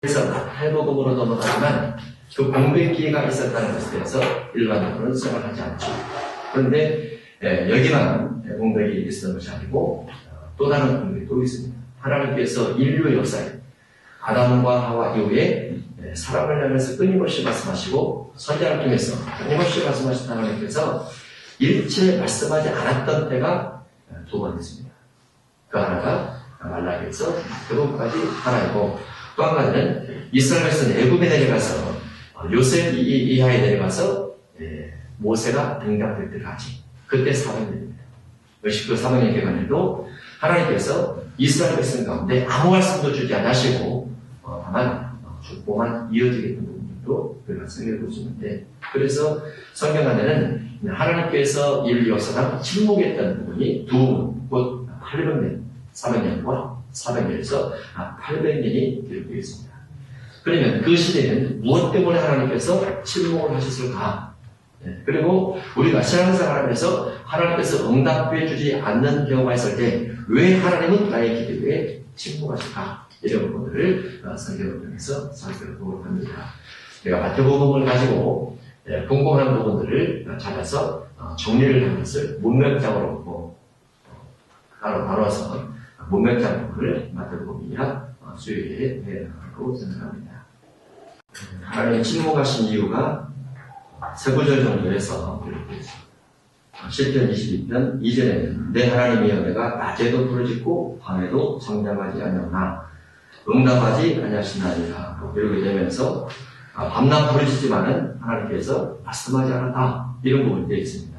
그래서 마태복음으로 넘어가지만 그 공백 기회가 있었다는 것에 대해서 일반적으로는 생각하지 않죠. 그런데 여기만 공백이 있었던 것이 아니고 또 다른 공백도 있습니다. 하나님께서 인류 역사에 아담과 하와 이후에 사람을 향해서 끊임없이 말씀하시고 선지자를 통해서 끊임없이 말씀하신 하나님께서 일체 말씀하지 않았던 때가 두 번 있습니다. 그 하나가 말라기에서 마태복음까지 하나이고, 또 한 가지는 이스라엘 백성은 애굽에 내려가서 요셉 이하에 내려가서 모세가 등장될 때까지, 그때 400년입니다. 그 400년 기간에도 하나님께서 이스라엘 백성 가운데 아무 말씀도 주지 않으시고 다만 축복만 이어지겠던 부분도 우리가 생각해 볼 수 있는데, 그래서 성경 안에는 하나님께서 인류 역사상 침묵했던 부분이 두 부분, 곧 800년, 400년과 400년에서 800년이 기록되어 있습니다. 그러면 그 시대는 무엇 때문에 하나님께서 침묵을 하셨을까? 그리고 우리가 신앙생활하면서 하나님께서 응답해 주지 않는 경우가 있을 때 왜 하나님은 나의 기도에 침묵하실까? 이런 부분들을 성경을 통해서 살펴보도록 합니다. 제가 마태복음을 가지고 궁금한 부분들을 찾아서 정리를 한 것을 문맥장으로 나눠서 문맥장 부분을 마태복음이나 수요일에 해나가고 생각합니다. 하나님이 침묵하신 이유가 세 구절 정도에서 이렇게 있습니다. 시편 22편 2절에는 내 하나님이여 내가 낮에도 부르짖고 밤에도 잠잠하지 아니하나 응답하지 아니하시나이다. 이렇게 되면서 밤낮 부르짖지만은 하나님께서 말씀하지 않았다, 이런 부분이 되어 있습니다.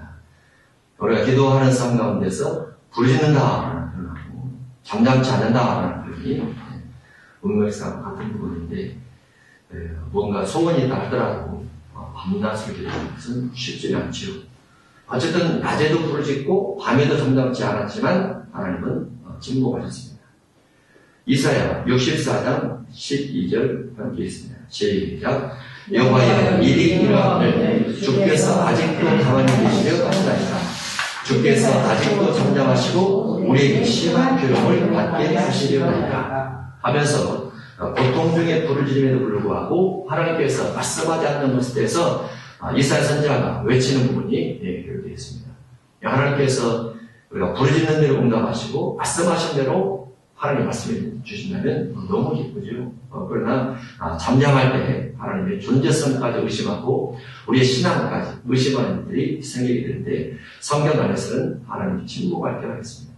우리가 기도하는 삶 가운데서 부르짖는다, 잠잠치 않는다라는 표현이 문맥상 같은 부분인데, 뭔가 소원이 있다 하더라도 밤낮을 기도하는 것은 쉽지는 않죠. 어쨌든 낮에도 부르짖고 밤에도 잠잠치 않았지만 하나님은 침묵하셨습니다. 이사야 64장 12절 함께 있습니다. 시작. 여호와여 일이 이러하거늘 주께서 아직도 가만히 계시려 하시나이다. 주께서 아직도 잠잠하시고 우리에게 심한 괴로움을 받게 하시려나이다 하면서 고통 중에 부르짖음에도 불구하고 하나님께서 말씀하지 않는 것에 대해서 이사야 선지자가 외치는 부분이 기록되어 있습니다. 하나님께서 우리가 부르짖는 대로 응답하시고 말씀하신 대로 하나님 말씀해 주신다면 너무 기쁘죠. 그러나 잠잠할 때 하나님의 존재성까지 의심하고 우리의 신앙까지 의심하는 일들이 생기게 되는데, 성경 안에서는 하나님이 침묵할 때가 있습니다.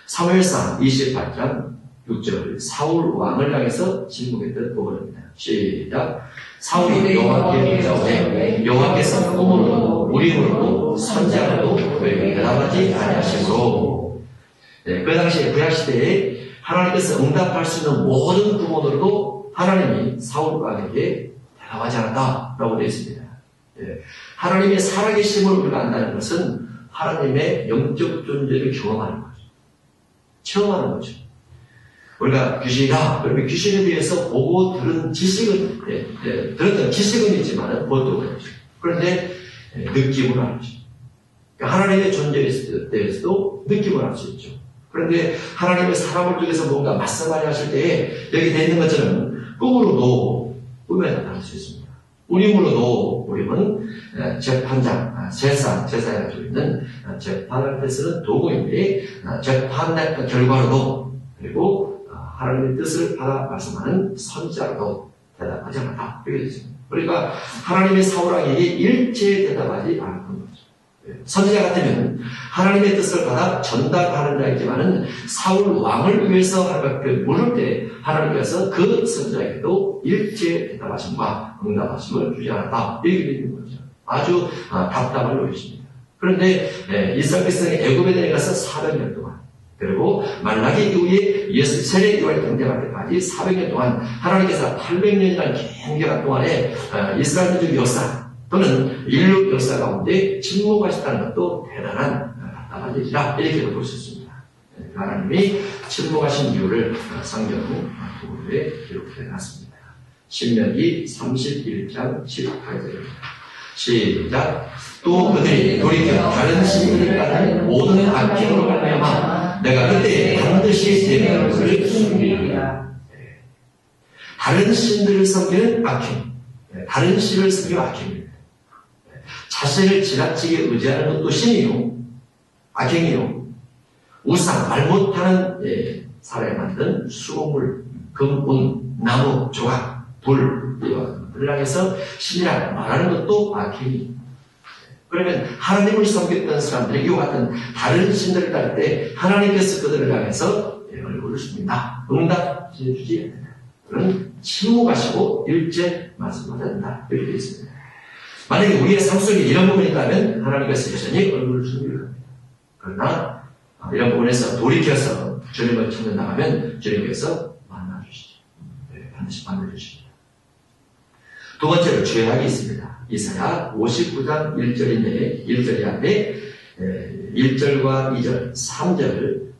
사무엘상 28장 6절 사울 왕을 향해서 침묵했던 부분입니다. 시작. 사울이 여호와께 묻자오되 여호와께서 꿈으로도 우림으로도 선지자로도 그에게 대답하지 아니하시므로. 그 당시에 구약시대에 하나님께서 응답할 수 있는 모든 구원으로도 하나님이 사울 왕에게 대답하지 않았다라고 되어 있습니다. 하나님의 살아계심을 우리가 안다는 것은 하나님의 영적 존재를 경험하는 거죠. 체험하는 거죠. 우리가 귀신이다, 그러면 귀신에 대해서 보고 들은 지식은, 들었던 지식은 있지만 그것도 그렇죠. 그런데 느낌을 알죠. 그러니까 하나님의 존재에 대해서도 느낌을 알 수 있죠. 그런데 하나님의 사람을 통해서 뭔가 말씀하려 하실 때에 여기 되어 있는 것처럼 꿈으로도 꿈에 나타날 수 있습니다. 우림으로도, 우림은 재판장, 제사에 가지고 있는 재판할 때 쓰는 도구인데, 재판 결과로도, 그리고 하나님의 뜻을 받아 말씀하는 선지자로도 대답하지 않았다, 이렇게 되어 있습니다. 그러니까 하나님의 사울 왕에게 일체에 대답하지 않았던 거죠. 선지자 같으면 하나님의 뜻을 받아 전달하는 자이지만은 사울 왕을 위해서 물을 때 하나님께서 그 선지자에게도 일체에 대답하심과 응답하심을 주지 않았다, 이렇게 되는 거죠. 아주 답답한 노릇입니다. 그런데 이스라엘 백성이 애굽에 내려가서 400년 동안, 그리고 말라기 이후에 예수 세례 요한이 등장할 때까지 400년 동안 하나님께서 800년이라는 긴 기간 동안에 이스라엘 민족 역사 또는 인류 역사 가운데 침묵하셨다는 것도 대단한 답답한 일이라, 이렇게 볼 수 있습니다. 하나님이 침묵하신 이유를 성경 부분에 기록해 놨습니다. 신명기 31장 18절입니다. 시작. 또 그들이 돌이켜 다른 신들을 따르는 모든 악행으로 말미암아 내가 그때 반드시 내 얼굴을 숨기리라. 다른 신들을 섬기는 악행, 다른 신을 섬기는 악행입니다. 자신을 지나치게 의지하는 것도 신이요, 악행이요. 우상, 말 못하는 사람이 만든 수고물, 금, 운, 나무, 조각, 불, 이와 것들을 향해서 신이라 말하는 것도 악행이. 그러면 하나님을 섬겼던 사람들이 이와 같은 다른 신들을 따를 때 하나님께서 그들을 향해서 얼굴을 씁니다. 응답해 주지 않는다. 그런 침묵하시고 일제 말씀하셔야 된다. 이렇게 되어 있습니다. 만약에 우리의 삶 속에 이런 부분이 있다면 하나님께서 여전히 얼굴을 숨길 겁니다. 그러나 이런 부분에서 돌이켜서 주님을 찾는다 하면 주님께서 만나주시죠. 반드시 만나주십니다. 두 번째로 죄악이 있습니다. 이사야 59장 1절인데 1절이 앞에 1절과 2절,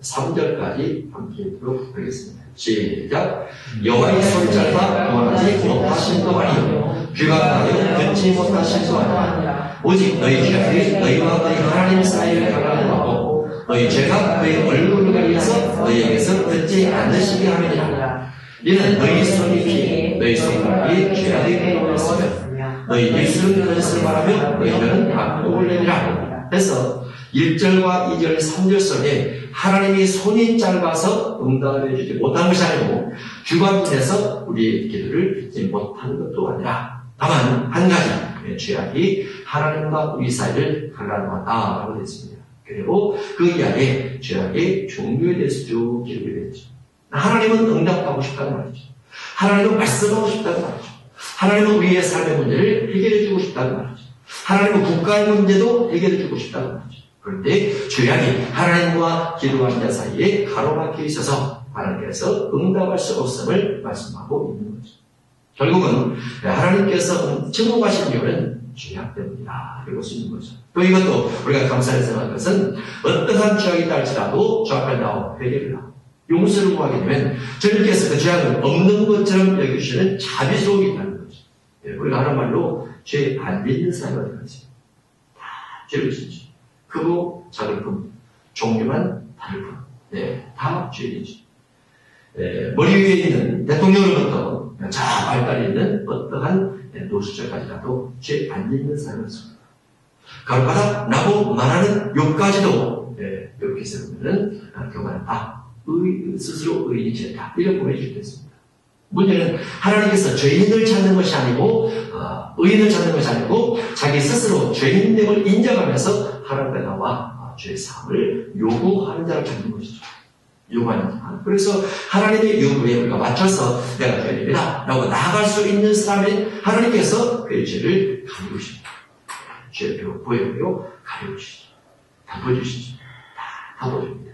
3절까지 함께 읽도록 하겠습니다. 시작. 여호와의 손 짧아 구원하지 못하신 도 아니요 귀가 나여 듣지 못하신 도 아니라 오직 너희 죄악이 너희와 너희 하나님 사이를 갈라놓고 너희 죄가 너희 얼굴을 가리어서 너희에게서 듣지 않으시게 하느니라. 이는 너희 손이 피해 너희 손가락이 죄악의 근원을 쓰며 너희 입술은 거짓을 말하며 너희는 악독을 내리라. 그래서 1절과 2절, 3절 속에 하나님이 손이 짧아서 응답해 주지 못한 것이 아니고 주관해서 우리의 기도를 듣지 못하는 것도 아니라 다만 한 가지 죄악이 하나님과 우리 사이를 갈라놓았다라고 되어 있습니다. 그리고 그 이하에 죄악의 종류에 대해서 쭉 기록이 되어 있죠. 하나님은 응답하고 싶다는 말이죠. 하나님은 말씀하고 싶다는 말이죠. 하나님은 우리의 삶의 문제를 해결해 주고 싶다는 말이죠. 하나님은 국가의 문제도 해결해 주고 싶다는 말이죠. 그런데 죄악이 하나님과 기도하는 자 사이에 가로막혀 있어서 하나님께서 응답할 수 없음을 말씀하고 있는 거죠. 결국은 하나님께서 침묵하신 이유는 죄악 때문이다. 이럴 수 있는 거죠. 또 이것도 우리가 감사해서 생각할 것은 어떠한 죄악이 있다 할지라도 주 앞에 나와 회개를 하고 용서를 구하게 되면 주님께서 그 죄악을 없는 것처럼 여기시는 자비스러움이 있다는 거죠. 우리가 하는 말로 죄 안 믿는 사람이 되는 거죠. 다 죄를 짓죠. 크고 작을 뿐, 종류만 다를 뿐, 다 죄이죠. 머리 위에 있는 대통령으로부터 저 발달에 있는 어떠한 노수절까지라도 죄 안 믿는 사람이었습니다. 가로가다 나고 말하는 욕까지도 이렇게 세우면은 그만은 스스로 의인이 죄다 이렇게 보내주게 됐습니다. 문제는 하나님께서 죄인을 찾는 것이 아니고 의인을 찾는 것이 아니고 자기 스스로 죄인됨을 인정하면서 하나님께 나와 죄 사함을 요구하는 자를 찾는 것이죠. 요구하는 자. 그래서 하나님의 요구에 우리가 맞춰서 내가 죄인이다 라고 나아갈 수 있는 사람이 하나님께서 그의 죄를 가리우십니다. 죄를 보여요 가리우시죠. 덮어주시죠. 다 덮어줍니다.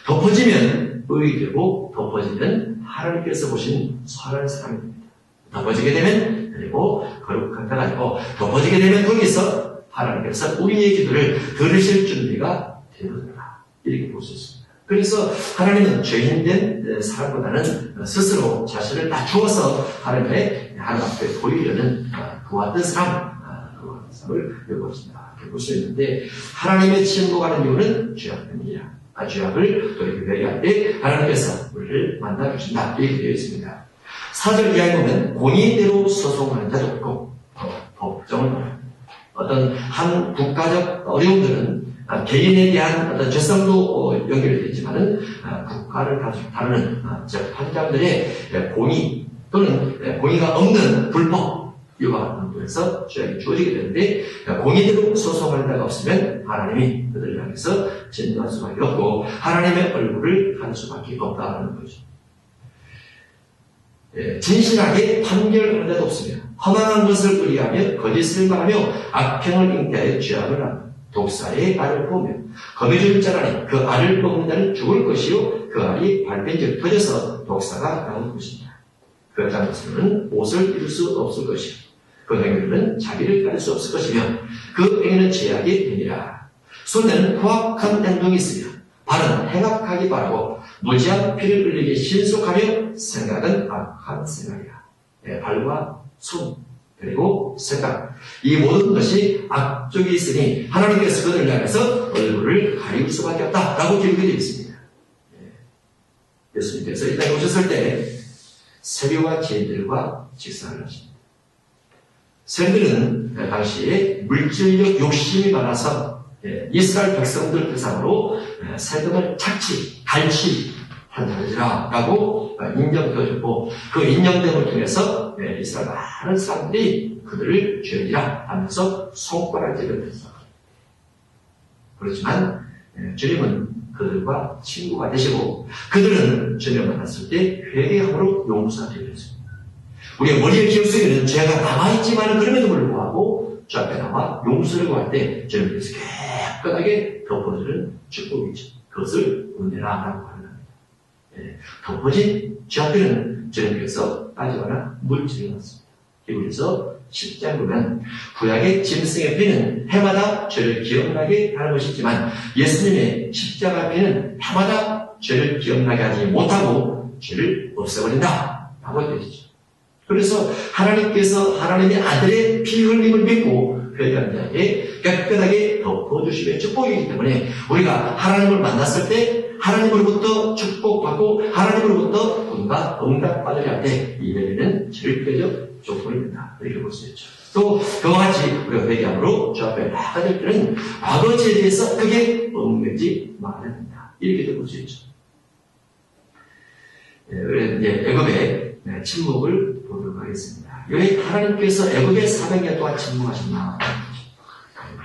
덮어지면 의이 되고 덮어지면 하나님께서 보신 선한 사람이 됩니다. 덮어지게 되면 그리고 거룩한 자가 되고 덮어지게 되면 거기서 하나님께서 우리의 기도를 들으실 준비가 되어든다. 이렇게 볼 수 있습니다. 그래서 하나님은 죄인된 사람보다는 스스로 자신을 다 주어서 하나님 앞에 보이려는 그와 같은 사람을 요구하신다. 이렇게 볼 수 있는데 하나님의 침묵하는 이유는 죄악 때문이야. 죄악을 돌이켜 회개할 때 하나님께서 우리를 만나주신다. 이렇게 되어 있습니다. 4절 이하에 보면 공의대로 소송하는 자도 있고 법정을 말합니다. 어떤 한 국가적 어려움들은 개인에 대한 어떤 죄성도 연결되어 있지만은 국가를 다루는 재판장들의 공의 또는 공의가 없는 불법 이와 같은 부분에서 죄악이 주어지게 되는데 공의대로 소송하는 자가 없으면 하나님이 그들을 향해서 진노할 수밖에 없고 하나님의 얼굴을 할 수밖에 없다는 거죠. 진실하게 판결하는 자도 없으며 허망한 것을 의뢰하며 거짓을 말하며 악행을 잉태하여 죄악을 하며 독사의 알을 보며 검에 죽을 자라니 그 알을 먹는 자는 죽을 것이요 그 알이 밟힌즉 터져서 독사가 나올 것입니다. 그 장소는 옷을 입을 수 없을 것이요 그 행위는 자기를 가릴 수 없을 것이며 그 행위는 죄악이 되니라. 손에는 후악한 행동이 있으며 발은 행악하기 바라고 무지한 피를 흘리게 신속하며 생각은 악한 생각이라. 발과 손 그리고 생각 이 모든 것이 악적이 있으니 하나님께서 그들을 향해서 얼굴을 가리울 수밖에 없다라고 기록이 되어 있습니다. 예수님께서 이 땅에 오셨을 때 세리와 죄인들과 직사를 하십니다. 세리들은 당시에 물질적 욕심이 많아서 이스라엘 백성들 대상으로 세금을 착취, 갈취한다라고 인정되어졌고 그 인정됨을 통해서 이스라엘 많은 사람들이 그들을 죄인이라 하면서 손가락질을 했습니다. 그렇지만 주님은 그들과 친구가 되시고 그들은 주님을 만났을 때 회개함으로 용서되게 했습니다. 우리의 머리의 기억 속에는 죄가 남아있지만 그럼에도 불구하고 주 앞에 나와 용서를 구할 때 주님께서 깨끗하게 덮어주는 축복이죠. 그것을 은혜라고 하는 겁니다. 덮어진 죄 앞에는 주님께서 빠지거나 물질이 없습니다. 그래서 십자가 보면 구약의 짐승의 피는 해마다 죄를 기억나게 하는 것이지만 예수님의 십자가 피는 해마다 죄를 기억나게 하지 못하고 죄를 없애버린다 라고 되시죠. 그래서 하나님께서 하나님의 아들의 피 흘림을 믿고 회개한 자에게 깨끗하게 덮어주심의 축복이기 때문에 우리가 하나님을 만났을 때 하나님으로부터 축복받고 하나님으로부터 뭔가 응답받으려 할 때 이 회개는 절대적 조건이 된다. 이렇게 볼 수 있죠. 또 그와 같이 우리가 회개함으로 주 앞에 나가될 때는 아버지에 대해서 크게 얽매지 말아야 된다. 이렇게 볼 수 있죠. 이제 애굽의 침묵을 보도록 하겠습니다. 여기 하나님께서 애굽에 400년 동안 침묵하셨나?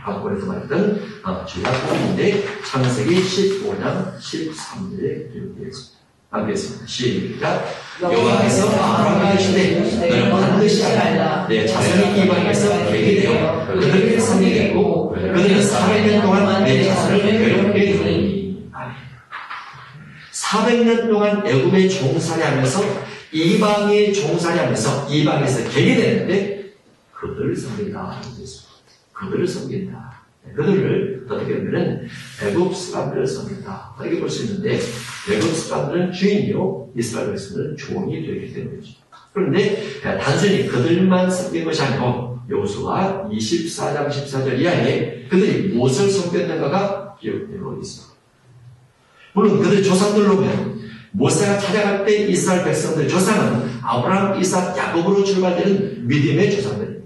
아까에서 말했던 주야복인데 창세기 15장 13절에 기록되어 있습니다. 함께 했습니다. 시작. 여호와께서 아브라함에게 이르시되 너는 반드시 알라. 내 자손이 이방에서 되게 되어 그들에게 섬기겠고 그들은 400년 동안 내 자손을 괴롭게 하리니. 400년 동안 애굽에 종살이하면서 이방에 종살이하면서 이방에서 계게 되는데 그들을 섬긴다. 그들을 섬긴다. 그들을 어떻게 보면 애굽 사람들을 섬긴다. 이렇게 볼 수 있는데 애굽 사람들은 주인이요 이스라엘 백성들은 종이 되기 때문이죠. 그런데 단순히 그들만 섬긴 것이 아니고 여호수아 24장 14절 이하에 그들이 무엇을 섬겼는가가 기록되고 있습니다. 물론 그들 조상들로 보면 모세가 찾아갈 때 이스라엘 백성들의 조상은 아브라함, 이삭, 야곱으로 출발되는 믿음의 조상들입니다.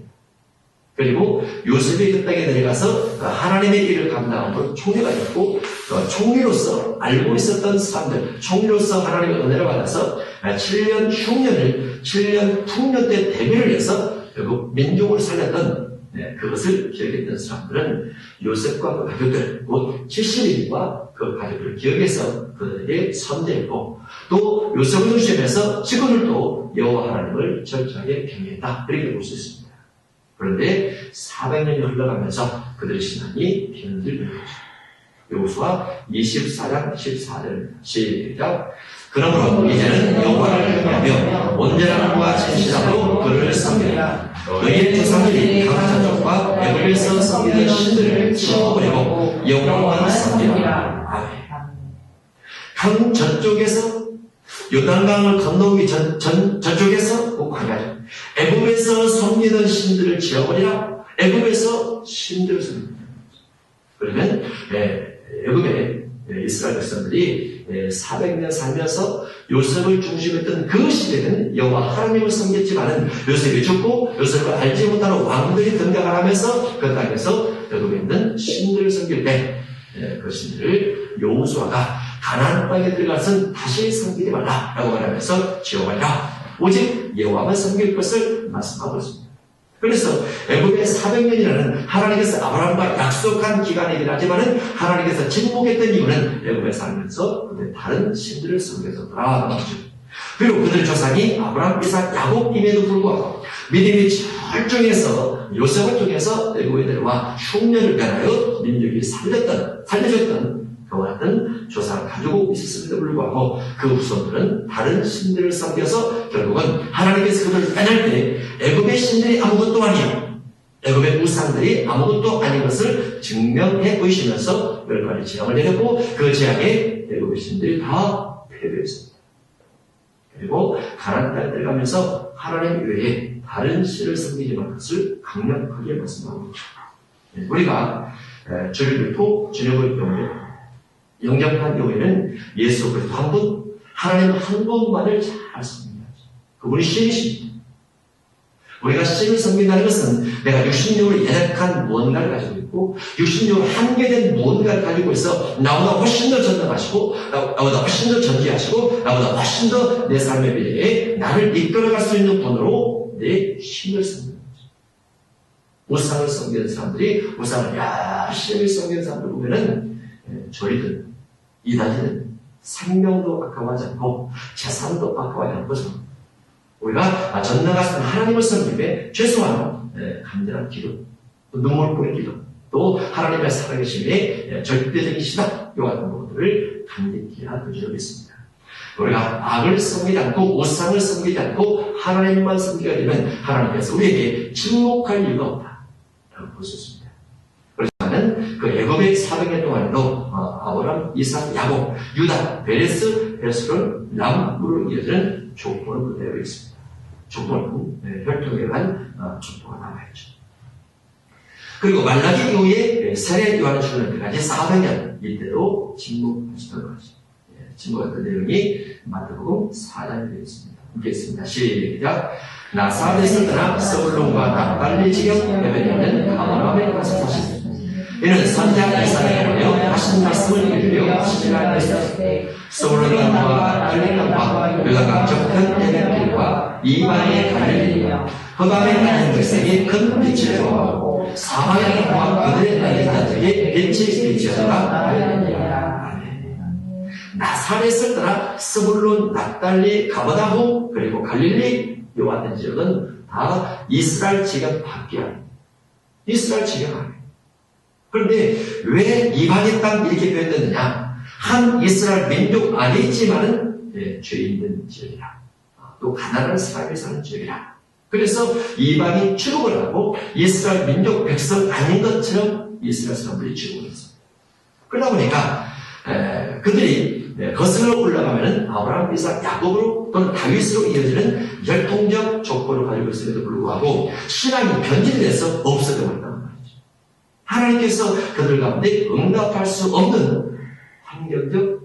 그리고 요셉이 그 땅에 내려가서 하나님의 일을 감당함으로 총리가 됐고 총리로서 알고 있었던 사람들, 총리로서 하나님의 은혜를 받아서 7년 흉년을 7년 풍년 때 대비를 해서 결국 민족을 살렸던 그것을 기억했던 사람들은 요셉과 그 가족들, 곧 70인과 그 가족들을 기억해서 그들에게 선대했고 또 요셉을 중심해서 지금을도 여호와 하나님을 철저하게 경외했다. 이렇게 볼 수 있습니다. 그런데 400년이 흘러가면서 그들의 신앙이 변질된 거죠. 여호수아 24장 14절 시작. 그러므로 이제는 여호와를 경외하며 온전한 마음과 진실함으로 그를 섬기라. 너희의 조상들이 강자족과 애굽에서 섬기던 신들을 치워버리고 여호와만 섬기라. 아멘. 강 저쪽에서 요단강을 건너오기 저쪽에서 꼭 광야죠. 애굽에서 섬기던 신들을 지어버리라. 애굽에서 신들을 섬깁니다. 그러면 애굽의 이스라엘 백성들이 400년 살면서 요셉을 중심했던 그 시대는 여호와 하나님을 섬겼지만은 요셉이 죽고 요셉을 알지 못하는 왕들이 등장을 하면서 그 땅에서 애굽에 있는 신들을 섬길 때 그 신들을 여호수아가 가나안 땅에 들어가서는 다시 섬기지 말라라고 말하면서 지어버리라. 오직 여호와만 섬길 것을 말씀하고 있습니다. 그래서 애굽의 400년이라는 하나님께서 아브라함과 약속한 기간이긴 하지만 하나님께서 침묵했던 이유는 애굽에 살면서 그들의 다른 신들을 섬겼었더라 나오죠. 그리고 그들의 조상이 아브라함, 이삭, 야곱임에도 불구하고 믿음이 철저해서 요셉을 통해서 애굽에 들어와 흉년을 변하여 민족이 살려졌던 그와 같은 조상을 가지고 있었음에도 불구하고 그 후손들은 다른 신들을 섬겨서 결국은 하나님께서 그들을 빼낼 때 애굽의 신들이 아무것도 아닌 애굽의 우상들이 아무것도 아닌 것을 증명해 보이시면서 몇 가지 재앙을 내렸고 그 재앙에 애굽의 신들이 다 패배했습니다. 그리고 가나안 땅에 들어가면서 하나님 외에 다른 신을 섬기지 말 것을 강력하게 말씀하고 있습니다. 우리가 주를 믿고 주님을 영접한 경우에는 예수 그리스도 한 분, 하나님 한 분만을 잘 섬겨야죠. 그분이 신이십니다. 우리가 신을 섬긴다는 것은 내가 육신적으로 연약한 무언가를 가지고 있고 육신적으로 한계된 무언가를 가지고 있어 나보다 훨씬 더 전능하시고 나보다 훨씬 더 전지하시고 나보다 훨씬 더 내 삶에 비해 나를 이끌어갈 수 있는 분으로 내 신을 섬기는 거죠. 우상을 섬기는 사람들이 우상을 열심히 섬기는 사람들 보면은 저희들 이단이는 생명도 아까워하지 않고 재산도 아까워하지 않고 우리가 전능하신 하나님을 섬김에 최소한 간절한 기도, 또 눈물 뿌린 기도, 또 하나님의 살아계심에 절대적인 신앙, 이 같은 부분들을 간직해야 할 줄로 믿습니다. 우리가 악을 섬기지 않고 우상을 섬기지 않고 하나님만 섬기게 되면 하나님께서 우리에게 침묵할 이유가 없다라고 볼 수 있습니다. 그렇지만 그 애굽의 400년 동안에도 아브라함, 이삭, 야곱, 유다, 베레스, 베스론, 람으로 이어지는 족보는 그대로 있습니다. 족보는 혈통에 의한 족보가 남아있죠. 그리고 말라기 이후에 세례 요한을 주는 때까지 400년 이때로 침묵하시던 거죠. 침묵했던 내용이 마태복음 4장에 되어 있습니다. 읽겠습니다. 시작. 나사렛을 떠나 서불론과 납달리 지경 에베냐는 아브라함에 가서 사셨습니다. 이는 선자 이삭을 보내어 하신 말씀을 이루려 시지라 했습니다. 서불론 땅과 납달리 땅과 그가 강적한 에베길과 이방의 갈릴리와 흑암에 가는 백성이 큰 빛을 보아하고 사방의 땅과 그들의 땅에 자들에게 빛이 비치하더라. 나사렛을 떠나 스불론, 납달리, 가버나움 그리고 갈릴리 이 같은 지역은 다 이스라엘 지경 밖이야. 이스라엘 지경 안에. 그런데 왜 이방의 땅 이렇게 표현되느냐? 한 이스라엘 민족 안에 있지만은 죄 있는 지역이라. 또 가난한 사람이 사는 지역이라. 그래서 이방이 취급을 하고 이스라엘 민족 백성 아닌 것처럼 이스라엘 사람들이 취급을 했습니다. 그러다 보니까 그들이 거슬러 올라가면은 아브라함, 이삭, 야곱으로 또는 다윗으로 이어지는 혈통적 조건을 가지고 있음에도 불구하고 신앙이 변질돼서 없어져 버렸단 말이죠. 하나님께서 그들 가운데 응답할 수 없는 환경적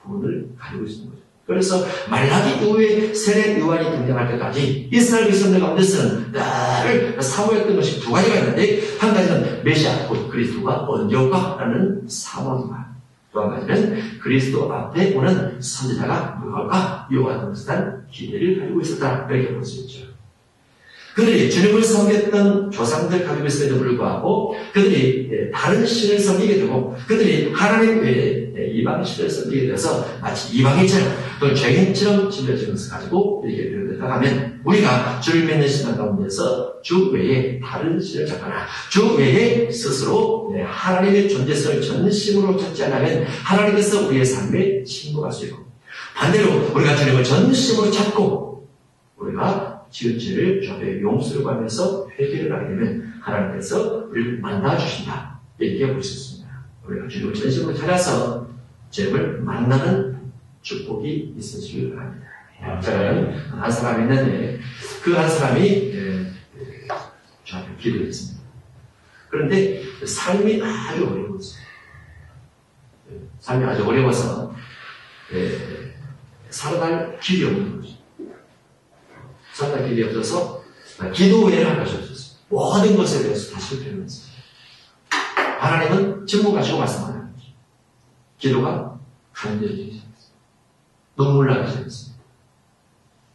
부분을 가지고 있는 거죠. 그래서 말라기 이후에 세례 요한이 등장할 때까지 이스라엘 백성들 가운데서는 늘 사모했던 것이 두 가지가 있는데 한 가지는 메시아 곧 그리스도가 언제 올까라는 사모입니다. 또 한 가지는 그리스도 앞에 오는 선지자가 누가 올까? 이와 같은 것에 기대를 가지고 있었다. 이렇게 볼 수 있죠. 그들이 주님을 섬겼던 조상들 가지고 있음에도 불구하고 그들이 다른 신을 섬기게 되고 그들이 하나님 외에 이방 신을 섬기게 돼서 마치 이방인처럼 또 죄인처럼 지어진 것을 가지고 이렇게 되어가 하면 우리가 주를 믿는 신앙 가운데서 주 외에 다른 신을 찾거나 주 외에 스스로 하나님의 존재성을 전심으로 찾지 않으면 하나님께서 우리의 삶에 침묵할 수 있고 반대로 우리가 주님을 전심으로 찾고 우리가 지은 죄를 주의 용서를 구하면서 회개를 하게 되면 하나님께서 우리를 만나주신다. 이렇게 볼 수 있습니다. 우리가 주님을 전심으로 찾아서 주님을 만나는 축복이 있으시길 바랍니다. 저는 한 사람이 있는데 그 한 사람이 저한테 기도했습니다. 그런데 삶이 아주 어려웠어요. 삶이 아주 어려워서 살아날 길이 없는 거죠. 살아날 길이 없어서 기도회를 할 것이 없었어요. 모든 것에 대해서 다 실패를 했어요. 하나님은 침묵하시고 말씀하는 거죠. 기도가 간절해지기 시작했어요. 눈물 나기 시작했습니다.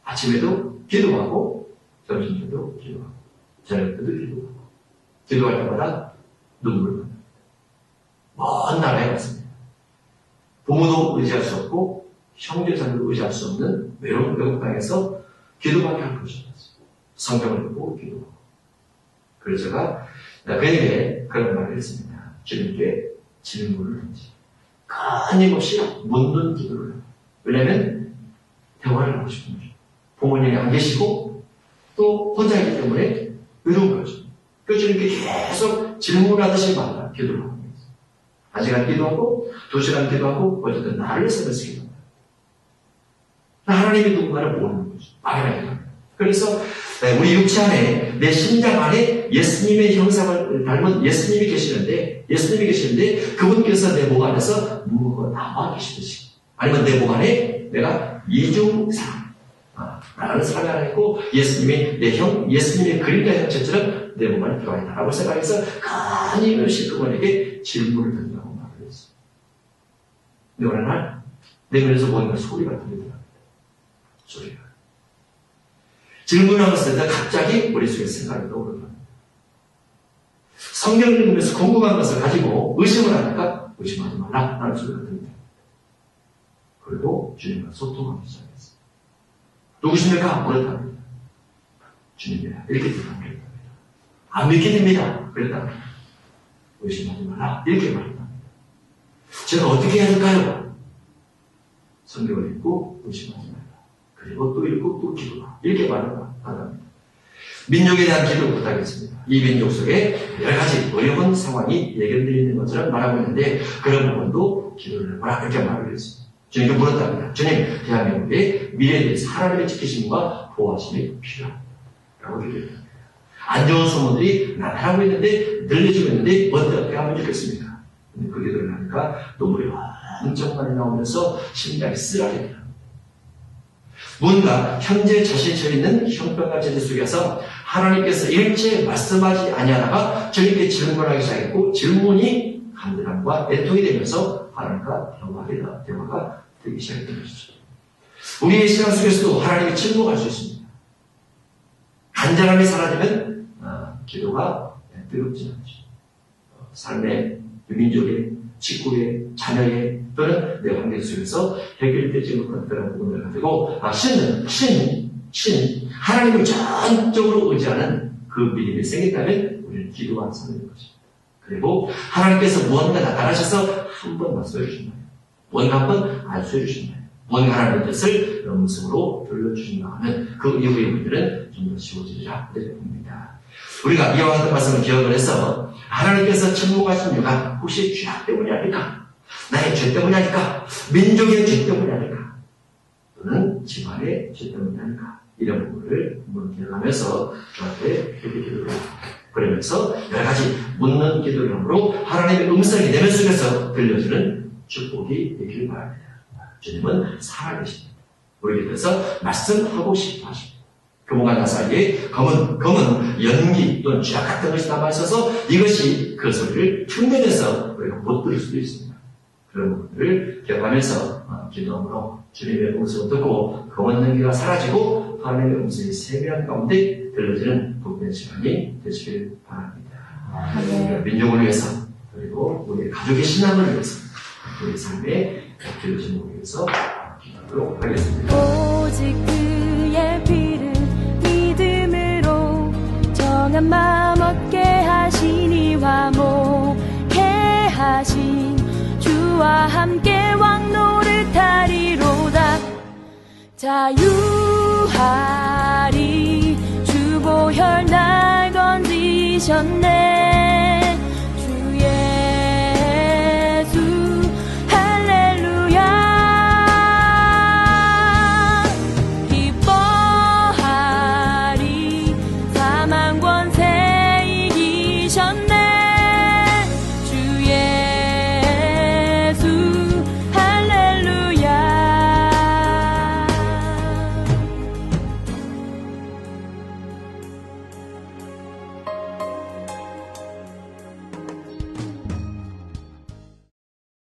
아침에도 기도하고 점심때도 기도하고 저녁때도 기도하고 기도할 때마다 눈물을 납니다. 먼 나라에 갔습니다. 부모도 의지할 수 없고 형제자매도 의지할 수 없는 외로운 외국 땅에서 기도밖에 할 것이 없었어요. 성경을 읽고 기도하고. 그래서 제가 그에게 그런 말을 했습니다. 주님께 질문을 했지. 끊임없이 묻는 기도를 해요. 왜냐하면 대화를 하고 싶은 거죠. 부모님이 안 계시고 또 혼자 있기 때문에 외로운 거죠. 그래서 주님께 계속 질문하듯이 말라 기도를 하고 있어요. 1시간 기도하고 2시간 기도하고 어쨌든 나를 세면서 기도합니다. 하나님이 누군가를 모르는 거죠. 막연하게 합니다. 그래서 우리 육체 안에 내 심장 안에 예수님의 형상을 닮은 예수님이 계시는데 그분께서 내 몸 안에서 누구가 남아 계시듯이 아니면 내 몸 안에 내가 이중상 나라는 사람이 하나 있고 예수님이 예수님의 그림자 형체처럼 내 몸 안에 들어와 있다라고 생각해서 끊임없이 그분에게 질문을 던지라고 말을 했어요. 근데 어느 날 내 면에서 뭔가 소리가 들리더라고요. 소리가. 질문을 했을 때 갑자기 머릿속에 생각이 떠오르더라고요. 성경을 읽으면서 궁금한 것을 가지고 의심을 하니까 의심하지 말라 라는 소리가 들립니다. 그리고 주님과 소통하기 시작했어요. 누구십니까? 물었답니다. 주님이야. 이렇게 대답합니다. 안 믿게 됩니다. 그랬답니다. 의심하지 말라. 이렇게 말합니다. 제가 어떻게 해야 될까요? 성경을 읽고 의심하지 말라. 그리고 또 읽고 또 기도하. 이렇게 말합니다. 민족에 대한 기도를 부탁했습니다. 이 민족 속에 여러 가지 어려운 상황이 예견되어 있는 것처럼 말하고 있는데 그런 부분도 기도를 해보라. 이렇게 말을 했습니다. 주님께 물었답니다. 주님, 대한민국의 미래에 대해서 하나님의 지키심과 보호하심이 필요합니다. 라고 얘기합니다. 안 좋은 소문들이 나타나고 있는데, 늘려지고 있는데, 어떻게 하면 좋겠습니까? 근데 그 기도를 하니까 눈물이 엄청 많이 나오면서 심장이 쓰라게 돼요. 뭔가 현재 자신이 처해 있는 형편과 제재 속에서 하나님께서 일체 말씀하지 아니하다가 저에게 질문하기 시작했고 질문이 간절함과 애통이 되면서 하나님과 대화가 되기 시작했던 것이죠. 우리의 신앙 속에서도 하나님이 침묵할 수 있습니다. 간절함이 사라지면 기도가 뜨겁지 않죠. 삶의 민족의 직구의 자녀의 또는 내 관계 속에서 해결되지 못한 그런 부분을 가지고 하나님을 전적으로 의지하는 그 믿음이 생겼다면 우리는 기도가 생기는 것입니다. 그리고 하나님께서 무언가 나타나셔서 한 번 말씀해 주신다. 무언가 한 번 알수해 주신다. 무언가 하나님의 뜻을 음성으로 들려주신다 하면 그 이후의 문제는 좀 더 쉬워지리라 이렇게 봅니다. 우리가 이와 같은 말씀을 기억을 해서 하나님께서 침묵하신 이유가 혹시 죄악 때문이 아닐까? 나의 죄 때문이 아닐까? 민족의 죄 때문이 아닐까? 또는 집안의 죄 때문이 아닐까? 이런 부분을 한번 기억하면서 저한테 이렇게 기도를 합니다. 그러면서 여러 가지 묻는 기도를 함으로 하나님의 음성이 내면 속에서 들려주는 축복이 되기를 바랍니다. 주님은 살아계십니다. 우리에 대해서 말씀하고 싶어 하십니다. 금과 나 사이에 검은 연기 또는 쥐약 같은 것이 남아있어서 이것이 그 소리를 흉내내서 우리가 못 들을 수도 있습니다. 그런 부분을 기억하면서 기도함으로 주님의 음성을 듣고 검은 연기가 사라지고 하나님의 음성이 세미한 가운데 들려지는 복된 시간이 되시길 바랍니다. 민족을 위해서 그리고 우리 가족의 신앙을 위해서 우리 삶의 기도 제목을 위해서 기도하도록 하겠습니다. 오직 그의 피를 믿음으로 정한 마음 얻게 하시니 화목해 하신 주와 함께 왕노릇하리로다. 자유하리 주 보혈 날 건지셨네.